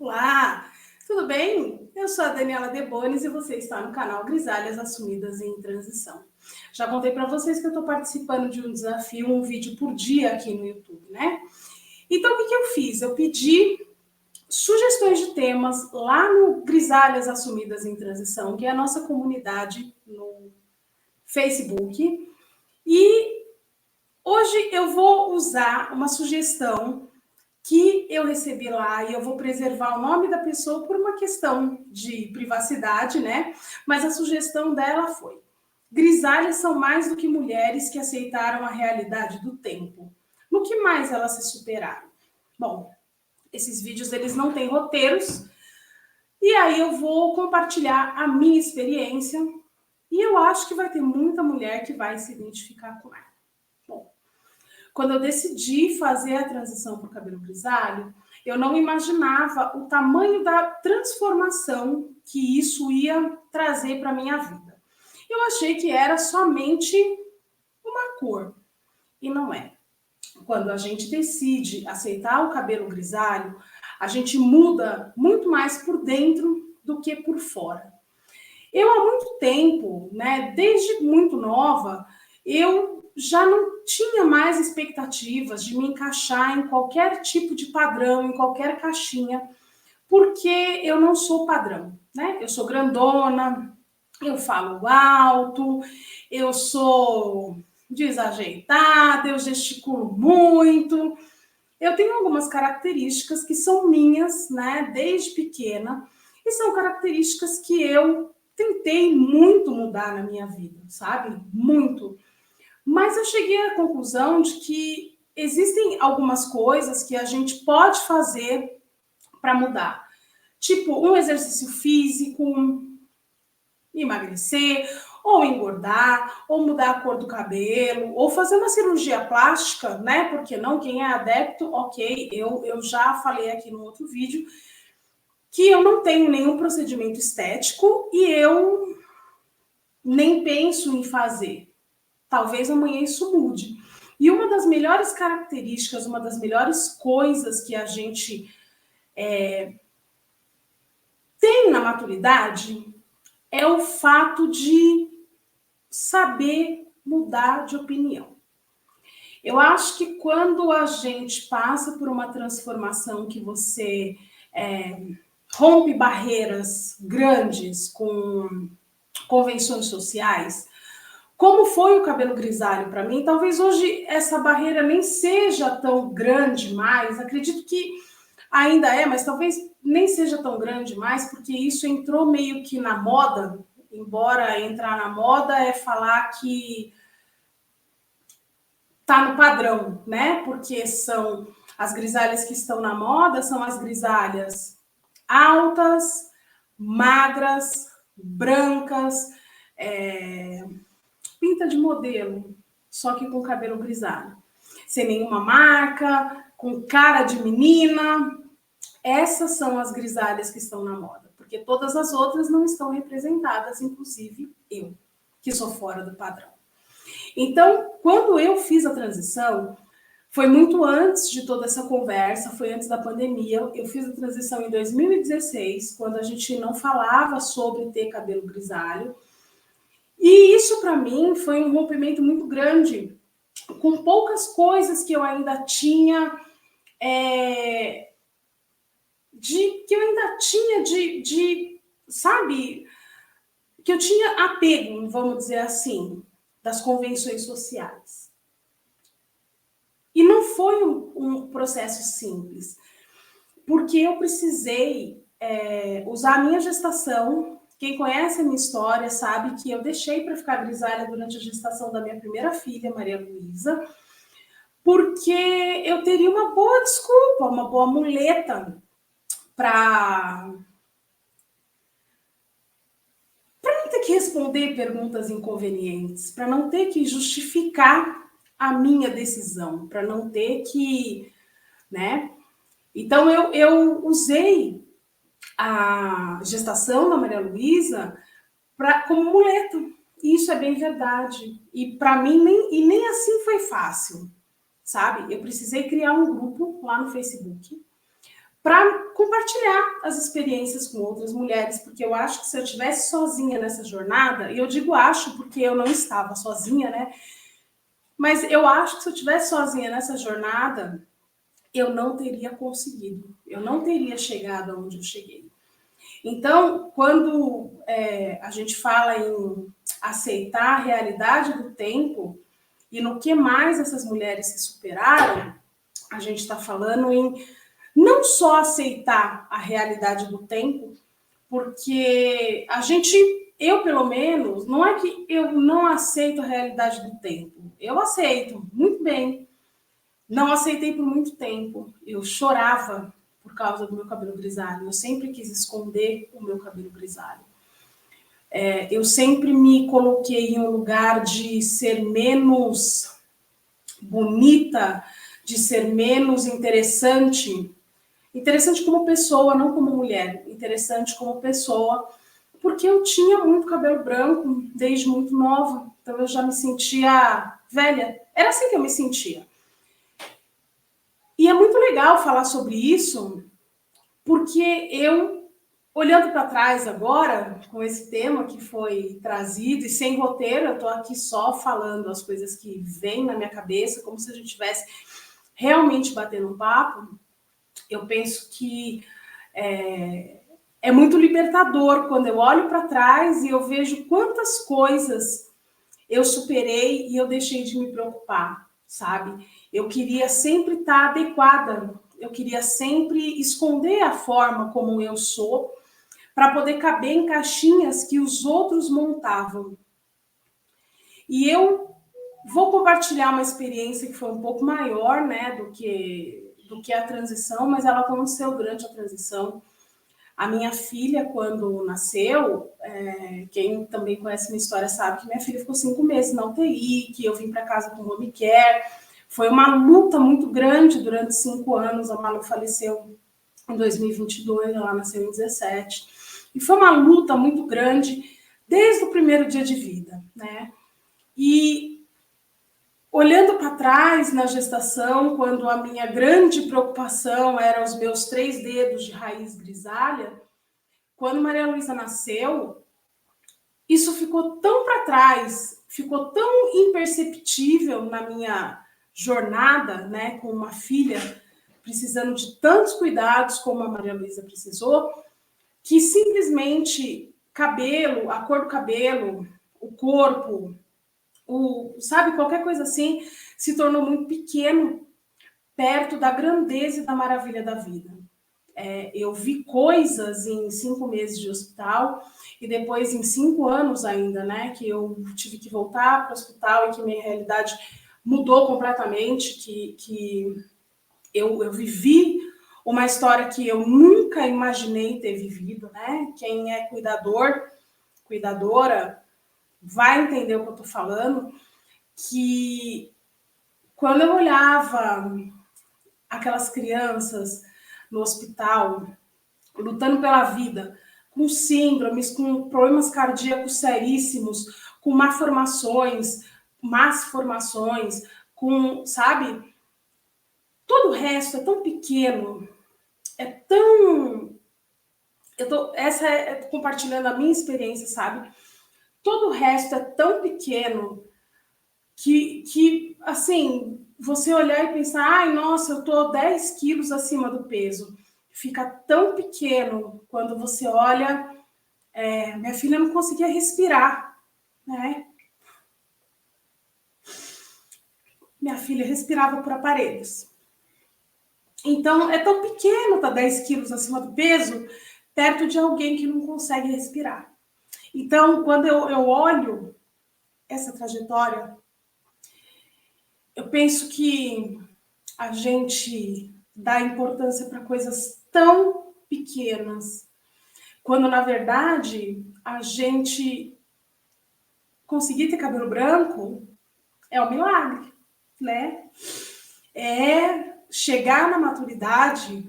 Olá, tudo bem? Eu sou a Daniela Debonis e você está no canal Grisalhas Assumidas em Transição. Já contei para vocês que eu estou participando de um desafio, um vídeo por dia aqui no YouTube, né? Então, o que eu fiz? Eu pedi sugestões de temas lá no Grisalhas Assumidas em Transição, que é a nossa comunidade no Facebook. E hoje eu vou usar uma sugestão que eu recebi lá e eu vou preservar o nome da pessoa por uma questão de privacidade, né? Mas a sugestão dela foi: grisalhas são mais do que mulheres que aceitaram a realidade do tempo. No que mais elas se superaram? Bom, esses vídeos eles não têm roteiros e aí eu vou compartilhar a minha experiência e eu acho que vai ter muita mulher que vai se identificar com ela. Bom, quando eu decidi fazer a transição para o cabelo grisalho, eu não imaginava o tamanho da transformação que isso ia trazer para a minha vida. Eu achei que era somente uma cor, e não é. Quando a gente decide aceitar o cabelo grisalho, a gente muda muito mais por dentro do que por fora. Eu há muito tempo, né, desde muito nova, eu já não tinha mais expectativas de me encaixar em qualquer tipo de padrão, em qualquer caixinha, porque eu não sou padrão, né? Eu sou grandona, eu falo alto, eu sou desajeitada, eu gesticulo muito. Eu tenho algumas características que são minhas, né, desde pequena, e são características que eu tentei muito mudar na minha vida, sabe? Muito. Mas eu cheguei à conclusão de que existem algumas coisas que a gente pode fazer para mudar. Tipo, um exercício físico, emagrecer, ou engordar, ou mudar a cor do cabelo, ou fazer uma cirurgia plástica, né? Porque não, quem é adepto, ok, eu já falei aqui no outro vídeo que eu não tenho nenhum procedimento estético e eu nem penso em fazer. Talvez amanhã isso mude. E uma das melhores características, uma das melhores coisas que a gente tem na maturidade é o fato de saber mudar de opinião. Eu acho que quando a gente passa por uma transformação que você rompe barreiras grandes com convenções sociais, como foi o cabelo grisalho para mim, talvez hoje essa barreira nem seja tão grande mais, acredito que ainda é, mas talvez nem seja tão grande mais, porque isso entrou meio que na moda, embora entrar na moda é falar que tá no padrão, né? Porque são as grisalhas que estão na moda, são as grisalhas altas, magras, brancas, pinta de modelo, só que com cabelo grisalho. Sem nenhuma marca, com cara de menina. Essas são as grisalhas que estão na moda, porque todas as outras não estão representadas, inclusive eu, que sou fora do padrão. Então, quando eu fiz a transição, foi muito antes de toda essa conversa, foi antes da pandemia. Eu fiz a transição em 2016, quando a gente não falava sobre ter cabelo grisalho. E isso, para mim, foi um rompimento muito grande, com poucas coisas que eu ainda tinha, sabe, que eu tinha apego, vamos dizer assim, das convenções sociais. E não foi um processo simples, porque eu precisei usar a minha gestação. Quem conhece a minha história sabe que eu deixei para ficar grisalha durante a gestação da minha primeira filha, Maria Luísa, porque eu teria uma boa desculpa, uma boa muleta para não ter que responder perguntas inconvenientes, para não ter que justificar a minha decisão, para não ter que, né? Então eu usei a gestação da Maria Luísa como muleta. E isso é bem verdade. E para mim nem assim foi fácil, sabe? Eu precisei criar um grupo lá no Facebook para compartilhar as experiências com outras mulheres, porque eu acho que se eu estivesse sozinha nessa jornada, e eu digo acho porque eu não estava sozinha, né? Mas eu acho que se eu estivesse sozinha nessa jornada, eu não teria conseguido, eu não teria chegado onde eu cheguei. Então, quando a gente fala em aceitar a realidade do tempo e no que mais essas mulheres se superaram, a gente está falando em não só aceitar a realidade do tempo, porque eu pelo menos, não é que eu não aceito a realidade do tempo, eu aceito, muito bem. Não aceitei por muito tempo. Eu chorava por causa do meu cabelo grisalho. Eu sempre quis esconder o meu cabelo grisalho. Eu sempre me coloquei em um lugar de ser menos bonita, de ser menos interessante. Interessante como pessoa, não como mulher. Interessante como pessoa, porque eu tinha muito cabelo branco desde muito nova. Então eu já me sentia velha. Era assim que eu me sentia. E é muito legal falar sobre isso, porque eu, olhando para trás agora, com esse tema que foi trazido, e sem roteiro, eu estou aqui só falando as coisas que vêm na minha cabeça, como se a gente estivesse realmente batendo um papo, eu penso que é muito libertador quando eu olho para trás e eu vejo quantas coisas eu superei e eu deixei de me preocupar, sabe? Eu queria sempre estar adequada, eu queria sempre esconder a forma como eu sou para poder caber em caixinhas que os outros montavam. E eu vou compartilhar uma experiência que foi um pouco maior, né, do que a transição, mas ela aconteceu durante a transição. A minha filha, quando nasceu, quem também conhece minha história sabe que minha filha ficou 5 meses na UTI, que eu vim para casa com home care. Foi uma luta muito grande durante 5 anos. A Malu faleceu em 2022, ela nasceu em 17. E foi uma luta muito grande desde o primeiro dia de vida, né? E olhando para trás na gestação, quando a minha grande preocupação era os meus 3 dedos de raiz grisalha, quando Maria Luísa nasceu, isso ficou tão para trás, ficou tão imperceptível na minha jornada, né, com uma filha precisando de tantos cuidados como a Maria Luísa precisou, que simplesmente cabelo, a cor do cabelo, o corpo, sabe, qualquer coisa assim, se tornou muito pequeno perto da grandeza e da maravilha da vida. Eu vi coisas em 5 meses de hospital e depois em 5 anos ainda, né, que eu tive que voltar para o hospital e que minha realidade mudou completamente, que eu vivi uma história que eu nunca imaginei ter vivido, né? Quem é cuidador, cuidadora, vai entender o que eu estou falando, que quando eu olhava aquelas crianças no hospital lutando pela vida, com síndromes, com problemas cardíacos seríssimos, com más formações, com, sabe? Todo o resto é tão pequeno, é tão... compartilhando a minha experiência, sabe? Todo o resto é tão pequeno que assim, você olhar e pensar, ai, nossa, eu tô 10 quilos acima do peso. Fica tão pequeno quando você olha. Minha filha não conseguia respirar, né? Minha filha respirava por aparelhos. Então, é tão pequeno tá 10 quilos acima do peso, perto de alguém que não consegue respirar. Então, quando eu olho essa trajetória, eu penso que a gente dá importância para coisas tão pequenas, quando, na verdade, a gente conseguir ter cabelo branco é um milagre, né? Chegar na maturidade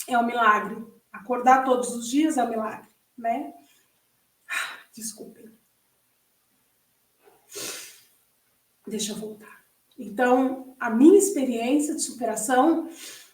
é um milagre. Acordar todos os dias é um milagre, né? Desculpem. Deixa eu voltar. Então, a minha experiência de superação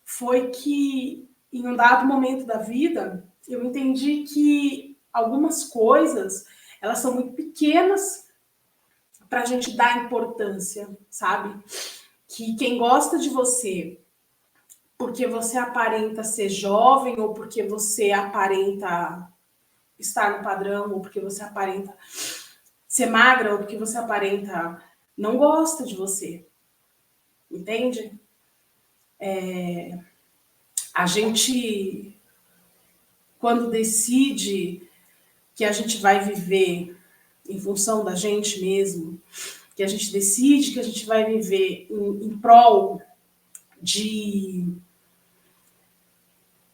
foi que em um dado momento da vida, eu entendi que algumas coisas, elas são muito pequenas para a gente dar importância, sabe? Que quem gosta de você porque você aparenta ser jovem, ou porque você aparenta estar no padrão, ou porque você aparenta ser magra, ou porque você aparenta não gosta de você. Entende? A gente, quando decide que a gente vai viver em função da gente mesmo, que a gente decide que a gente vai viver em prol de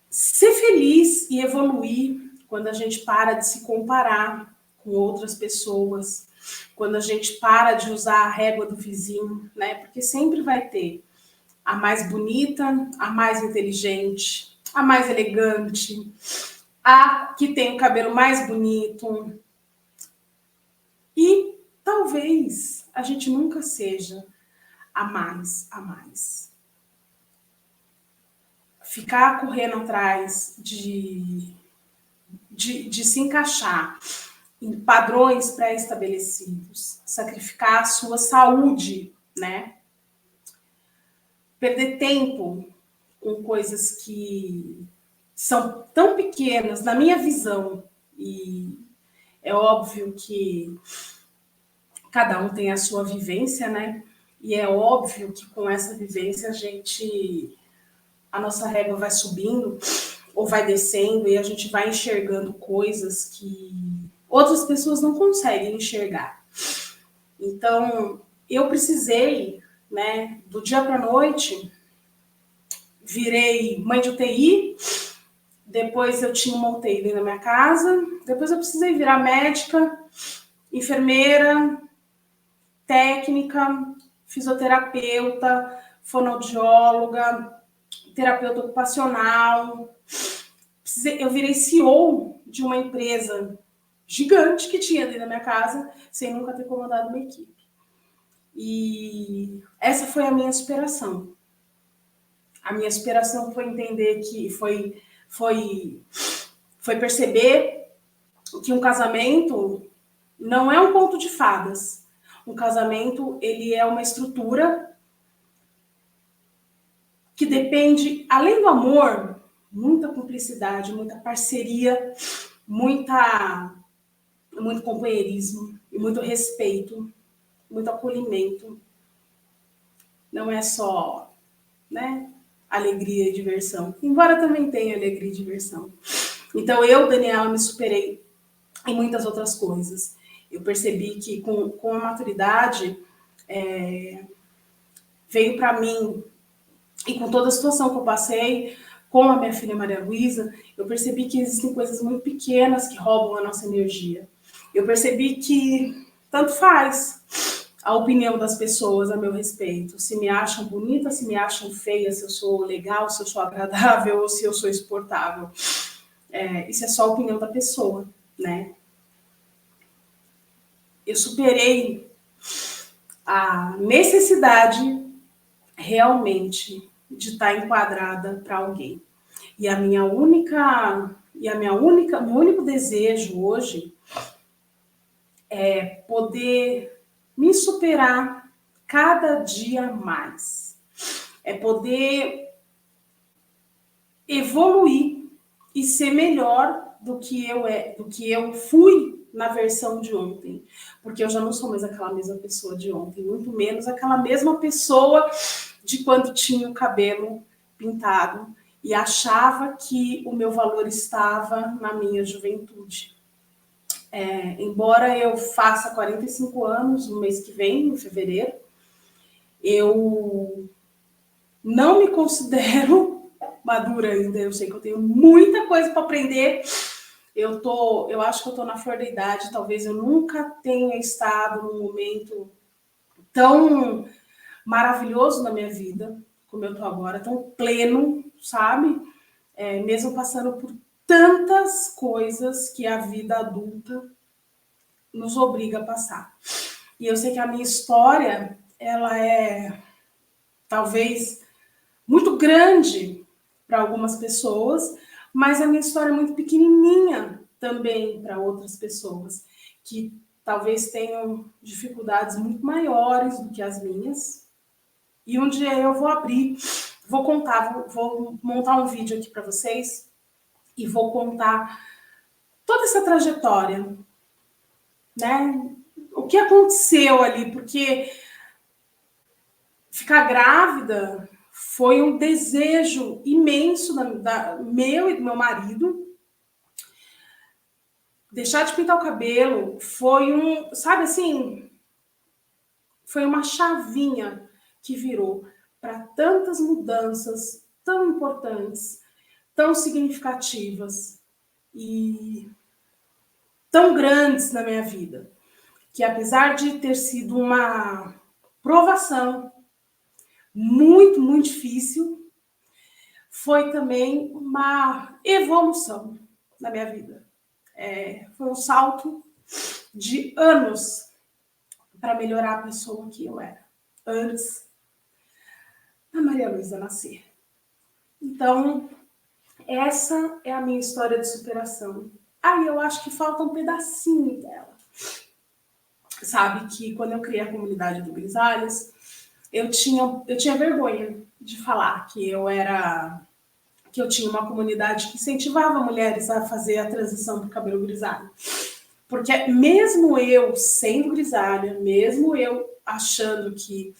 ser feliz e evoluir, quando a gente para de se comparar com outras pessoas, quando a gente para de usar a régua do vizinho, né? Porque sempre vai ter a mais bonita, a mais inteligente, a mais elegante, a que tem o cabelo mais bonito. E talvez a gente nunca seja a mais, a mais. Ficar correndo atrás de se encaixar em padrões pré-estabelecidos, sacrificar a sua saúde, né? Perder tempo com coisas que são tão pequenas, na minha visão, e é óbvio que cada um tem a sua vivência, né? E é óbvio que com essa vivência a nossa régua vai subindo ou vai descendo e a gente vai enxergando coisas que outras pessoas não conseguem enxergar. Então, eu precisei, né, do dia para a noite, virei mãe de UTI, depois eu tinha uma UTI dentro da minha casa, depois eu precisei virar médica, enfermeira, técnica, fisioterapeuta, fonoaudióloga, terapeuta ocupacional. Eu virei CEO de uma empresa gigante que tinha dentro da minha casa, sem nunca ter comandado uma equipe. E essa foi a minha superação. A minha superação foi entender que foi perceber que um casamento não é um conto de fadas. Um casamento, ele é uma estrutura que depende, além do amor, muita cumplicidade, muita parceria, muito companheirismo, muito respeito, muito acolhimento. Não é só, né, alegria e diversão, embora também tenha alegria e diversão. Então eu, Daniela, me superei em muitas outras coisas. Eu percebi que com a maturidade veio para mim, e com toda a situação que eu passei com a minha filha Maria Luísa, eu percebi que existem coisas muito pequenas que roubam a nossa energia. Eu percebi que tanto faz a opinião das pessoas a meu respeito. Se me acham bonita, se me acham feia, se eu sou legal, se eu sou agradável ou se eu sou exportável. Isso é só a opinião da pessoa, né? Eu superei a necessidade realmente de estar enquadrada para alguém. E meu único desejo hoje é poder me superar cada dia mais. É poder evoluir e ser melhor do que eu fui na versão de ontem. Porque eu já não sou mais aquela mesma pessoa de ontem, muito menos aquela mesma pessoa de quando tinha o cabelo pintado e achava que o meu valor estava na minha juventude. Embora eu faça 45 anos no mês que vem, em fevereiro, eu não me considero madura ainda. Eu sei que eu tenho muita coisa para aprender. Eu acho que eu estou na flor da idade. Talvez eu nunca tenha estado num momento tão maravilhoso na minha vida como eu estou agora, tão pleno, sabe? Mesmo passando por tantas coisas que a vida adulta nos obriga a passar. E eu sei que a minha história, ela é talvez muito grande para algumas pessoas, mas a minha história é muito pequenininha também para outras pessoas que talvez tenham dificuldades muito maiores do que as minhas. E um dia eu vou abrir, vou contar, vou montar um vídeo aqui para vocês e vou contar toda essa trajetória, né? O que aconteceu ali, porque ficar grávida foi um desejo imenso meu e do meu marido. Deixar de pintar o cabelo foi sabe assim, foi uma chavinha que virou para tantas mudanças tão importantes, tão significativas e tão grandes na minha vida, que apesar de ter sido uma provação muito, muito difícil, foi também uma evolução na minha vida. Foi um salto de anos para melhorar a pessoa que eu era antes da Maria Luísa nascer. Então, essa é a minha história de superação. Eu acho que falta um pedacinho dela. Sabe que quando eu criei a comunidade do Grisalhas, eu tinha vergonha de falar que eu tinha uma comunidade que incentivava mulheres a fazer a transição para o cabelo grisalho. Porque mesmo eu sendo grisalha, mesmo eu achando que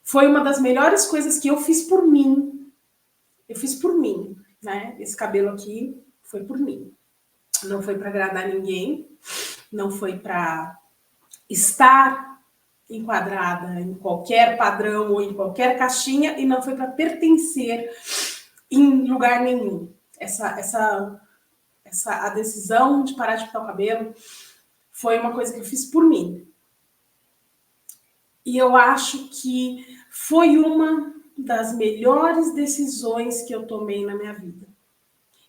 foi uma das melhores coisas que eu fiz por mim, né? Esse cabelo aqui foi por mim. Não foi para agradar ninguém, não foi para estar enquadrada em qualquer padrão ou em qualquer caixinha e não foi para pertencer em lugar nenhum. A decisão de parar de pintar o cabelo foi uma coisa que eu fiz por mim. E eu acho que foi uma das melhores decisões que eu tomei na minha vida.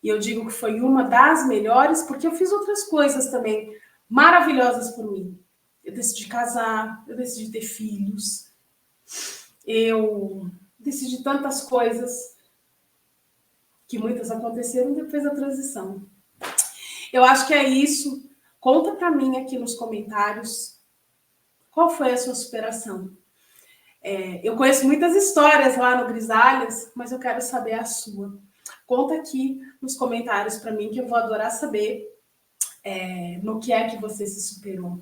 E eu digo que foi uma das melhores porque eu fiz outras coisas também maravilhosas por mim. Eu decidi casar, eu decidi ter filhos, eu decidi tantas coisas que muitas aconteceram depois da transição. Eu acho que é isso. Conta para mim aqui nos comentários qual foi a sua superação. Eu conheço muitas histórias lá no Grisalhas, mas eu quero saber a sua. Conta aqui nos comentários para mim que eu vou adorar saber no que é que você se superou.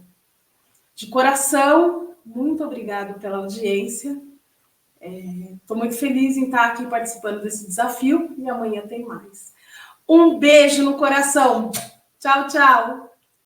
De coração, muito obrigada pela audiência. Estou muito feliz em estar aqui participando desse desafio e amanhã tem mais. Um beijo no coração. Tchau, tchau.